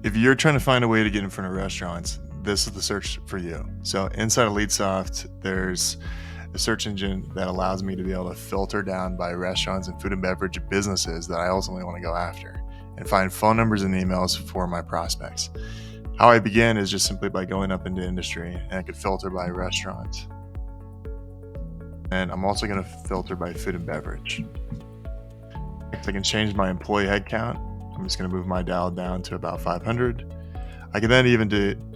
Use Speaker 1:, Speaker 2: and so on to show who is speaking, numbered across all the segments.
Speaker 1: If you're trying to find a way to get in front of restaurants, this is the search for you. So inside of Leadsoft, there's a search engine that allows me to be able to filter down by restaurants and food and beverage businesses that I ultimately want to go after and find phone numbers and emails for my prospects. How I begin is just simply by going up into industry, and I could filter by restaurant. And I'm also going to filter by food and beverage. I can change my employee headcount. I'm just going to move my dial down to about 500. I can then even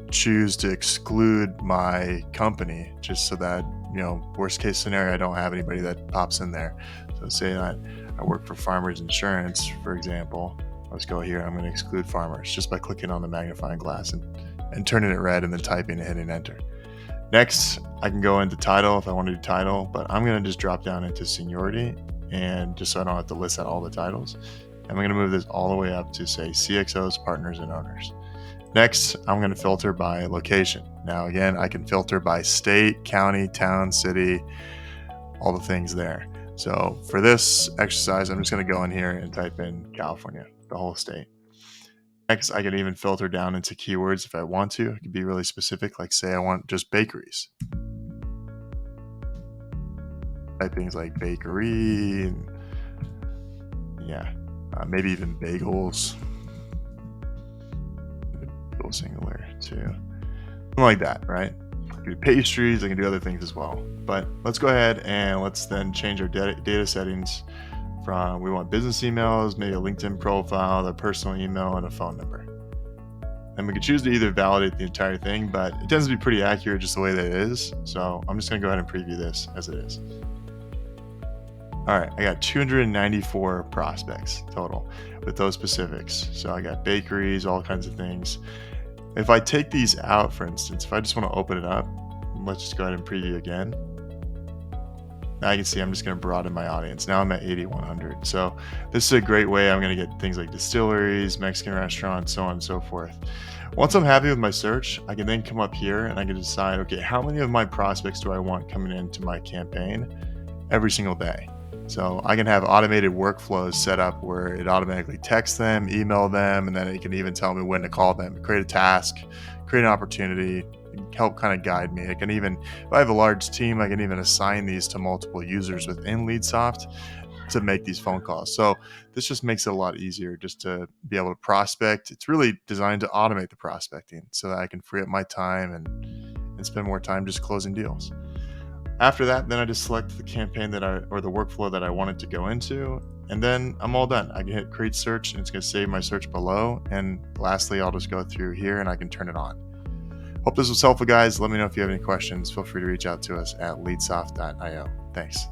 Speaker 1: choose to exclude my company, just so that, worst case scenario, I don't have anybody that pops in there. So say that I work for Farmers Insurance, for example. Let's go here. I'm going to exclude Farmers just by clicking on the magnifying glass and turning it red and then typing and hitting enter. Next, I can go into title if I want to do title, but I'm going to just drop down into seniority, and just so I don't have to list out all the titles. I'm going to move this all the way up to say CXOs, partners, and owners. Next, I'm going to filter by location. Now, again, I can filter by state, county, town, city, all the things there. So for this exercise, I'm just going to go in here and type in California, the whole state. Next, I can even filter down into keywords if I want to. I can be really specific, like say I want just bakeries. Type things like bakery, and maybe even bagels. Bagel singular too. Something like that, right? I can do pastries, I can do other things as well. But let's go ahead and let's then change our data settings from, we want business emails, maybe a LinkedIn profile, their personal email, and a phone number. And we can choose to either validate the entire thing, but it tends to be pretty accurate just the way that it is. So I'm just going to go ahead and preview this as it is. All right, I got 294 prospects total with those specifics. So I got bakeries, all kinds of things. If I take these out, for instance, if I just want to open it up, let's just go ahead and preview again. Now you can see I'm just going to broaden my audience. Now I'm at 8,100. So this is a great way. I'm going to get things like distilleries, Mexican restaurants, so on and so forth. Once I'm happy with my search, I can then come up here and I can decide, okay, how many of my prospects do I want coming into my campaign every single day? So I can have automated workflows set up where it automatically texts them, email them, and then it can even tell me when to call them, create a task, create an opportunity, help kind of guide me. I can even, if I have a large team, I can even assign these to multiple users within Leadsoft to make these phone calls. So this just makes it a lot easier just to be able to prospect. It's really designed to automate the prospecting so that I can free up my time and spend more time just closing deals. After that, then I just select the campaign or the workflow that I wanted to go into, and then I'm all done. I can hit create search and it's going to save my search below. And lastly, I'll just go through here and I can turn it on. Hope this was helpful, guys. Let me know if you have any questions. Feel free to reach out to us at leadsoft.io. Thanks.